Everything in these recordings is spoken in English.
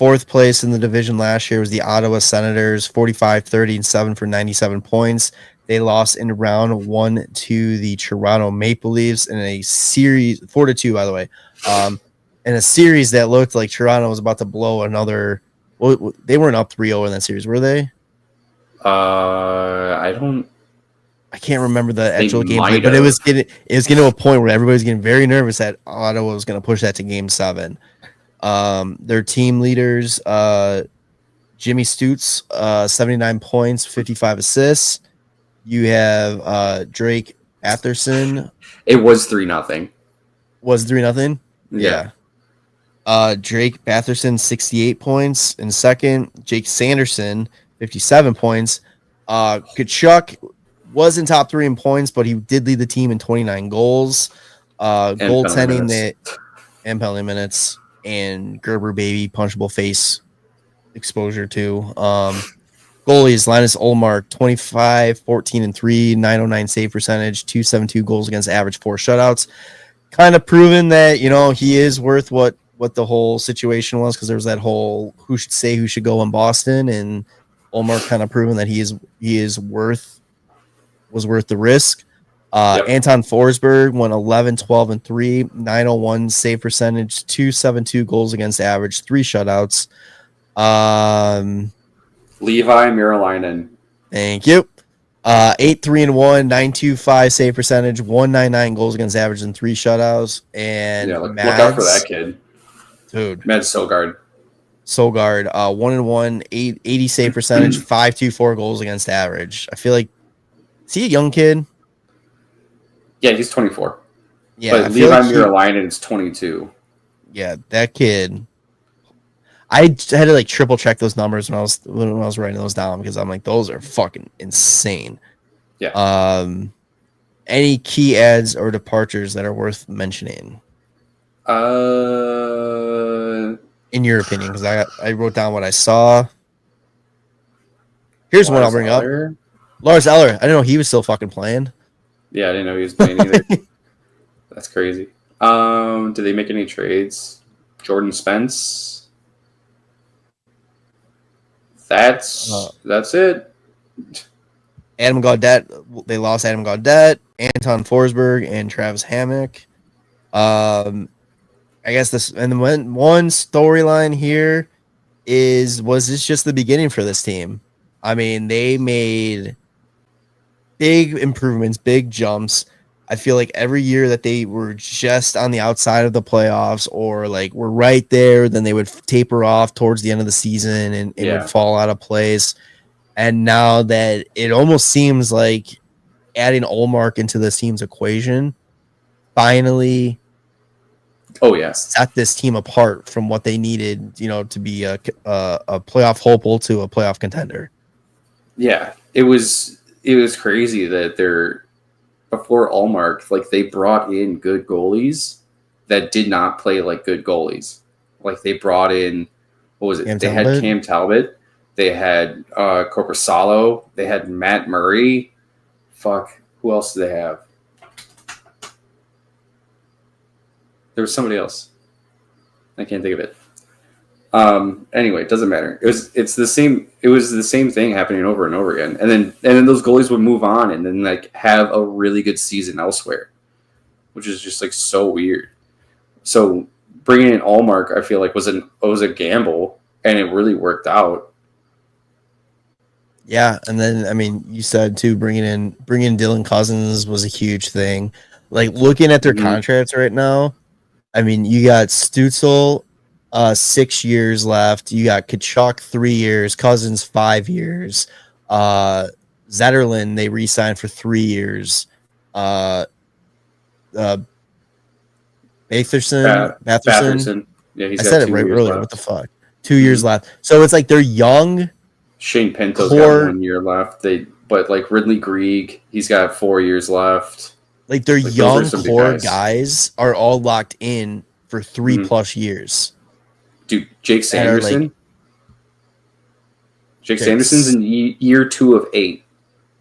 Fourth place in the division last year was the Ottawa Senators, 45-30-7 for 97 points. They lost in round 1 to the Toronto Maple Leafs in a series, 4-2, by the way. In a series that looked like Toronto was about to blow another. Well, they weren't up 3-0 in that series, were they? I can't remember the actual gameplay, but it was getting to a point where everybody was getting very nervous that Ottawa was going to push that to Game 7. Their team leaders, Jimmy Stutz, 79 points, 55 assists. You have Drake Atherson. It was 3-0. Was 3-0? Yeah. Drake Batherson, 68 points in second. Jake Sanderson, 57 points. Kachuk was in top 3 in points, but he did lead the team in 29 goals. Goaltending that and penalty minutes, and Gerber baby punchable face exposure too. Goalies, Linus Ullmark, 25, 14-3, 909 save percentage, 272 goals against average, 4 shutouts. Kind of proven that, he is worth what the whole situation was, because there was that whole who should go in Boston, and Ullmark kind of proven that was worth the risk. Yep. Anton Forsberg went 11, 12-3, 901 save percentage, 272 goals against average, 3 shutouts. Levi Merilainen. Thank you. 8-3-1, 925 save percentage, 199 goals against average, and 3 shutouts. And look out for that kid, dude. Mads Sogard, 1-1, 80 save percentage, 524 goals against average. I feel like, is he a young kid? Yeah, he's 24. Yeah, but Levi Merilainen is 22. Yeah, that kid. I had to triple check those numbers when I was writing those down, because I'm like, those are fucking insane. Yeah. Any key adds or departures that are worth mentioning? In your opinion, because I wrote down what I saw. Here's one I'll bring up. Lars Eller. I didn't know he was still fucking playing. Yeah, I didn't know he was playing either. That's crazy. Did they make any trades? Jordan Spence. That's it. Adam Gaudette. They lost Adam Gaudette, Anton Forsberg, and Travis Hammock. I guess one storyline here was this just the beginning for this team? I mean, they made big improvements, big jumps. I feel like every year that they were just on the outside of the playoffs, or were right there, then they would taper off towards the end of the season and would fall out of place. And now that it almost seems like adding Ullmark into this team's equation finally set this team apart from what they needed, to be a playoff hopeful to a playoff contender. Yeah, it was crazy that before Ullmark, they brought in good goalies that did not play like good goalies. They brought in, what was it? Had Cam Talbot. They had Korpisalo. They had Matt Murray. Fuck, who else did they have? There was somebody else. I can't think of it. Anyway, it doesn't matter. It was the same thing happening over and over again. And then those goalies would move on and then have a really good season elsewhere, which is just so weird. So bringing in Ullmark, I feel like was a gamble, and it really worked out. Yeah, and then I mean, you said too, bringing in Dylan Cousins was a huge thing. Looking at their contracts right now, I mean, you got Stützle, 6 years left. You got Kachuk 3 years, Cousins 5 years. Zetterlund they re-signed for 3 years. Batherson. Yeah, I said it right earlier. What the fuck? 2 years left. So it's they're young. Shane Pinto's got 1 year left. But Ridley Grieg, he's got 4 years left. Their young core guys are all locked in for 3+ years. Dude, Jake Sanderson. Sanderson's in year 2 of 8,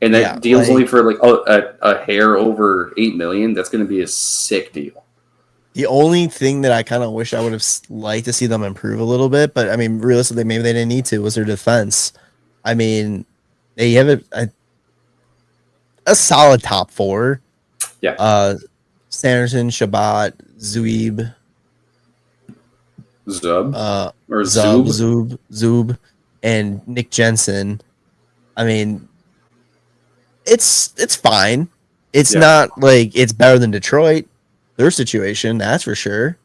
and that deal's only for a hair over $8 million. That's going to be a sick deal. The only thing that I kind of wish I would have liked to see them improve a little bit, but I mean, realistically, maybe they didn't need to, was their defense. I mean, they have a solid top four. Yeah. Sanderson, Shabbat, Zuib, Zub or Zub, Zub. Zub, and Nick Jensen. I mean, it's fine. It's Yeah. not like it's better than Detroit. Their situation, that's for sure.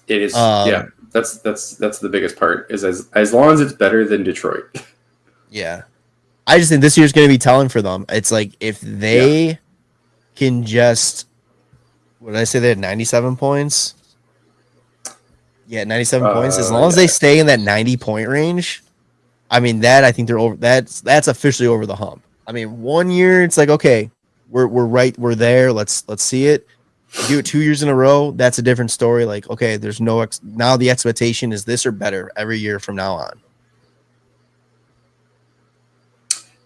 It is. Yeah. That's the biggest part. Is as long as it's better than Detroit. Yeah. I just think this year's going to be telling for them. It's like if they can just, what did I say? They had 97 points. Yeah, 97 points. As long as they stay in that 90-point range, I mean, that I think they're over. That's officially over the hump. I mean, 1 year, it's like, okay, we're right, we're there. Let's see it. Do it 2 years in a row. That's a different story. Like, okay, there's no now the expectation is this or better every year from now on.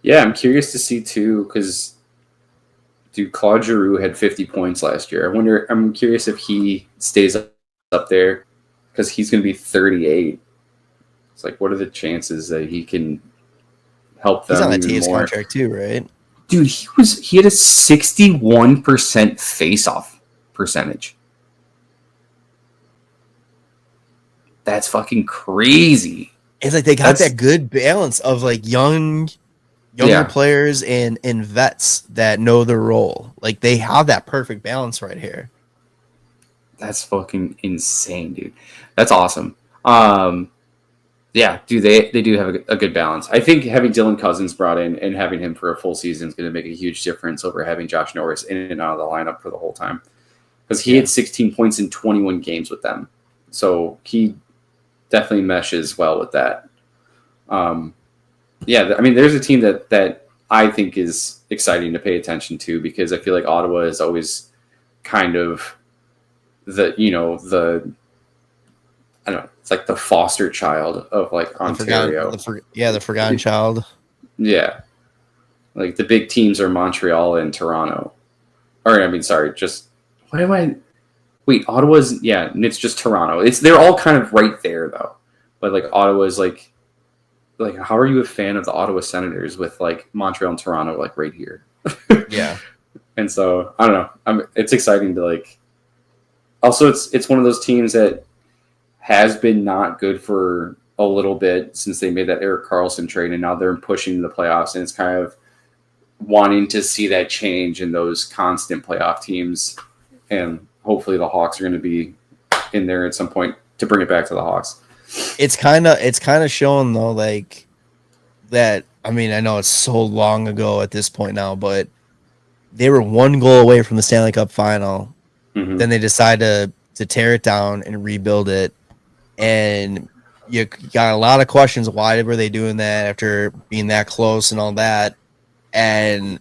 Yeah, I'm curious to see too, because Claude Giroux had 50 points last year. I'm curious if he stays up there because he's going to be 38. It's like, what are the chances that he can help them? He's on that even TS more? contract too, right? Dude, he had a 61% face-off percentage. That's fucking crazy. It's like they got that good balance of like younger players and vets that know their role. Like they have that perfect balance right here. That's fucking insane, dude. That's awesome. Yeah, dude, they do have a good balance. I think having Dylan Cousins brought in and having him for a full season is going to make a huge difference over having Josh Norris in and out of the lineup for the whole time. Because he had 16 points in 21 games with them. So he definitely meshes well with that. Yeah, I mean, there's a team that I think is exciting to pay attention to because I feel like Ottawa is always kind of I don't know, it's like the foster child of like Ontario. The forgotten child. Yeah. Like the big teams are Montreal and Toronto. Or, I mean, sorry, Ottawa's, it's just Toronto. They're all kind of right there though. But like Ottawa's like how are you a fan of the Ottawa Senators with like Montreal and Toronto like right here? Yeah. And so I don't know. It's exciting to like. Also, it's one of those teams that has been not good for a little bit since they made that Erik Karlsson trade, and now they're pushing the playoffs, and it's kind of wanting to see that change in those constant playoff teams, and hopefully the Hawks are going to be in there at some point to bring it back to the Hawks. It's kind of showing though, like that. I mean, I know it's so long ago at this point now, but they were one goal away from the Stanley Cup final. Mm-hmm. Then they decided to tear it down and rebuild it, and you got a lot of questions. Why were they doing that after being that close and all that? And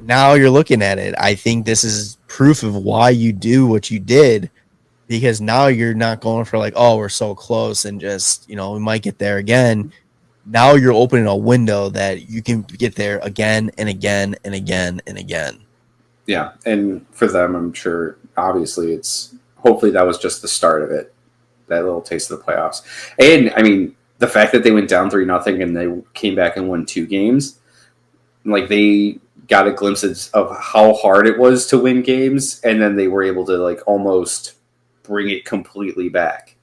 now you're looking at it. I think this is proof of why you do what you did. Because now you're not going for like, oh, we're so close and just, we might get there again. Now you're opening a window that you can get there again and again and again and again. Yeah. And for them, I'm sure, obviously, hopefully that was just the start of it, that little taste of the playoffs. And, I mean, the fact that they went down 3-0 and they came back and won 2 games, like they got a glimpse of how hard it was to win games. And then they were able to like almost bring it completely back.